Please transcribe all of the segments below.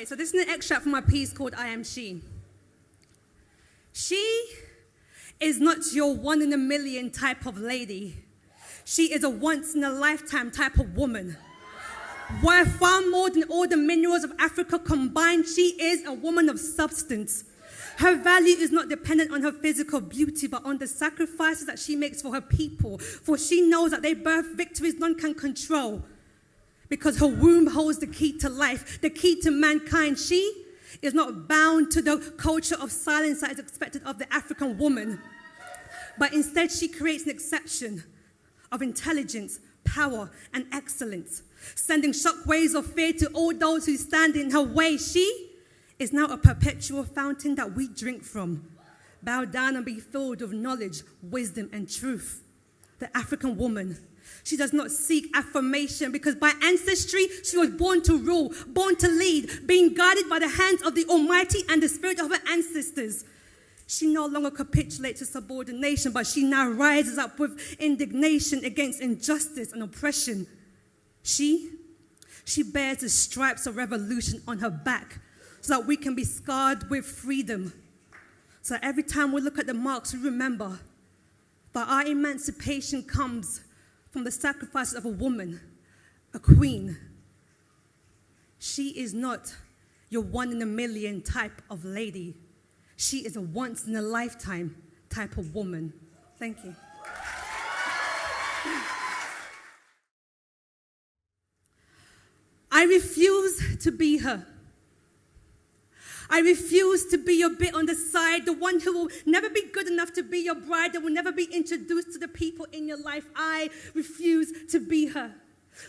Okay, so this is an extract from my piece called I Am She. She is not your one in a million type of lady. She is a once in a lifetime type of woman. Worth far more than all the minerals of Africa combined, she is a woman of substance. Her value is not dependent on her physical beauty, but on the sacrifices that she makes for her people. For she knows that they birth victories none can control. Because her womb holds the key to life, the key to mankind. She is not bound to the culture of silence that is expected of the African woman. But instead, she creates an exception of intelligence, power, and excellence, sending shockwaves of fear to all those who stand in her way. She is now a perpetual fountain that we drink from. Bow down and be filled with knowledge, wisdom, and truth. The African woman, she does not seek affirmation because by ancestry, she was born to rule, born to lead, being guided by the hands of the Almighty and the spirit of her ancestors. She no longer capitulates to subordination, but she now rises up with indignation against injustice and oppression. She bears the stripes of revolution on her back so that we can be scarred with freedom. So every time we look at the marks, we remember that our emancipation comes from the sacrifices of a woman, a queen. She is not your one in a million type of lady. She is a once in a lifetime type of woman. Thank you. I refuse to be her. I refuse to be your bit on the side, the one who will never be good enough to be your bride, that will never be introduced to the people in your life. I refuse to be her.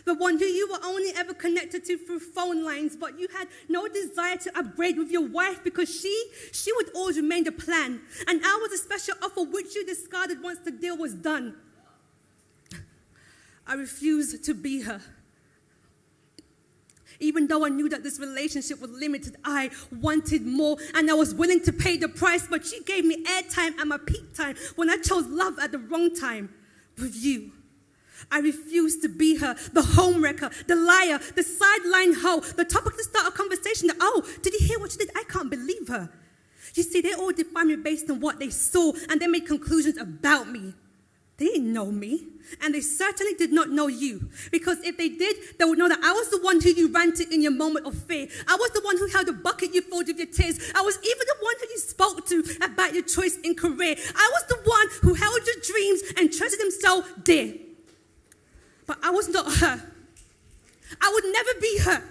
The one who you were only ever connected to through phone lines, but you had no desire to upgrade with your wife because she would always remain the plan. And I was a special offer which you discarded once the deal was done. I refuse to be her. Even though I knew that this relationship was limited, I wanted more and I was willing to pay the price, but she gave me airtime at my peak time when I chose love at the wrong time with you. I refuse to be her, the homewrecker, the liar, the sideline hoe, the topic to start a conversation that, oh, did you hear what she did? I can't believe her. You see, they all define me based on what they saw and they made conclusions about me. They didn't know me, and they certainly did not know you. Because if they did, they would know that I was the one who you ran to in your moment of fear. I was the one who held the bucket you filled with your tears. I was even the one who you spoke to about your choice in career. I was the one who held your dreams and treasured them so dear. But I was not her. I would never be her.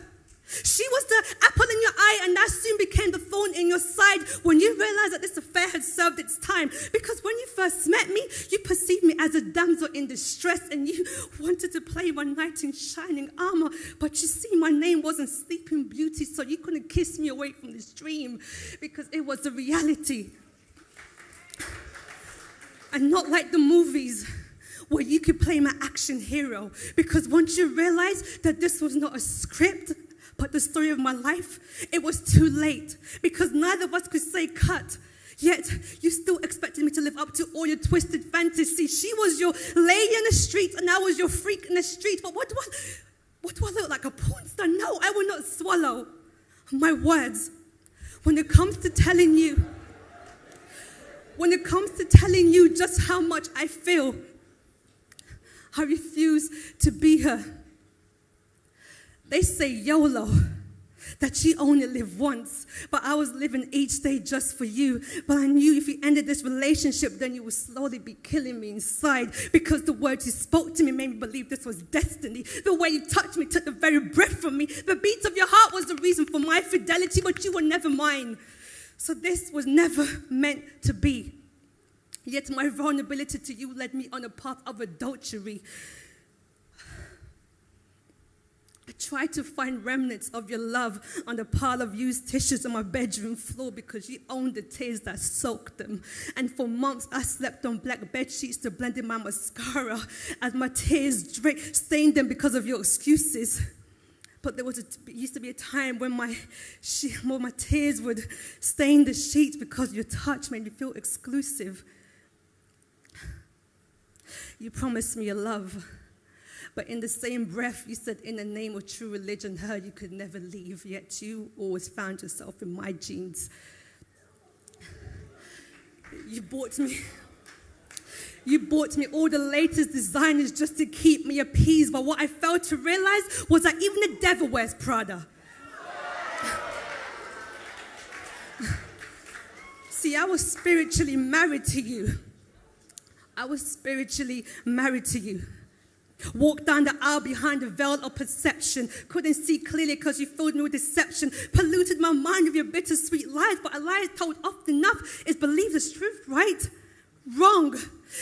She was the apple in your eye, and that soon became the thorn in your side when you realized that this affair had served its time. Because when you first met me, you perceived me as a damsel in distress, and you wanted to play my knight in shining armor. But you see, my name wasn't Sleeping Beauty, so you couldn't kiss me away from this dream because it was the reality. And not like the movies where you could play my action hero. Because once you realized that this was not a script, but the story of my life, it was too late because neither of us could say cut. Yet, you still expected me to live up to all your twisted fantasies. She was your lady in the street and I was your freak in the street. But what do I look like, a porn star? No, I will not swallow my words. When it comes to telling you just how much I feel, I refuse to be her. They say YOLO, that you only live once, but I was living each day just for you. But I knew if you ended this relationship, then you would slowly be killing me inside because the words you spoke to me made me believe this was destiny. The way you touched me took the very breath from me. The beats of your heart was the reason for my fidelity, but you were never mine. So this was never meant to be. Yet my vulnerability to you led me on a path of adultery. I tried to find remnants of your love on the pile of used tissues on my bedroom floor because you owned the tears that soaked them. And for months, I slept on black bed sheets to blend in my mascara as my tears stained them because of your excuses. But there used to be a time when my tears would stain the sheets because your touch made me feel exclusive. You promised me a love, But in the same breath, you said in the name of true religion, her you could never leave, yet you always found yourself in my jeans. You bought me all the latest designers just to keep me appeased, but what I failed to realize was that even the devil wears Prada. See, I was spiritually married to you. Walked down the aisle behind the veil of perception. Couldn't see clearly because you filled me with deception. Polluted my mind with your bittersweet lies. But a lie told often enough is believed as truth, right? Wrong.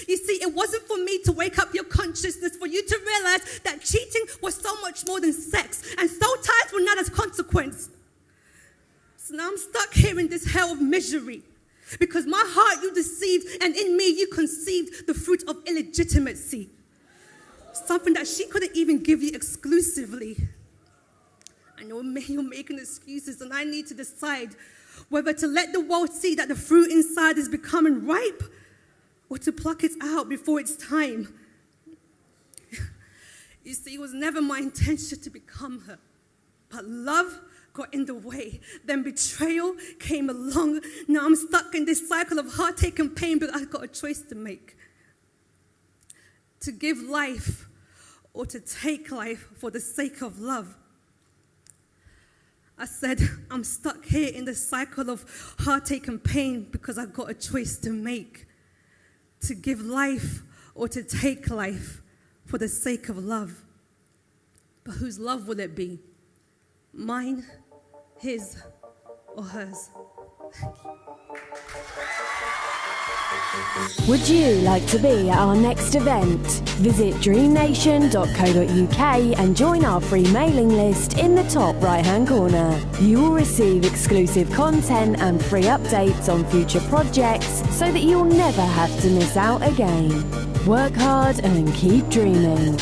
You see, it wasn't for me to wake up your consciousness, for you to realize that cheating was so much more than sex. And soul ties were not as consequence. So now I'm stuck here in this hell of misery. Because my heart you deceived, and in me you conceived the fruit of illegitimacy. Something that she couldn't even give you exclusively. I know you're making excuses, and I need to decide whether to let the world see that the fruit inside is becoming ripe, or to pluck it out before it's time. You see, it was never my intention to become her, but love got in the way. Then betrayal came along. Now I'm stuck in this cycle of heartache and pain, but I've got a choice to make. To give life or to take life for the sake of love. I said, I'm stuck here in the cycle of heartache and pain because I've got a choice to make. To give life or to take life for the sake of love. But whose love will it be? Mine, his, or hers? Would you like to be at our next event? Visit dreamnation.co.uk and join our free mailing list in the top right-hand corner. You will receive exclusive content and free updates on future projects so that you'll never have to miss out again. Work hard and keep dreaming.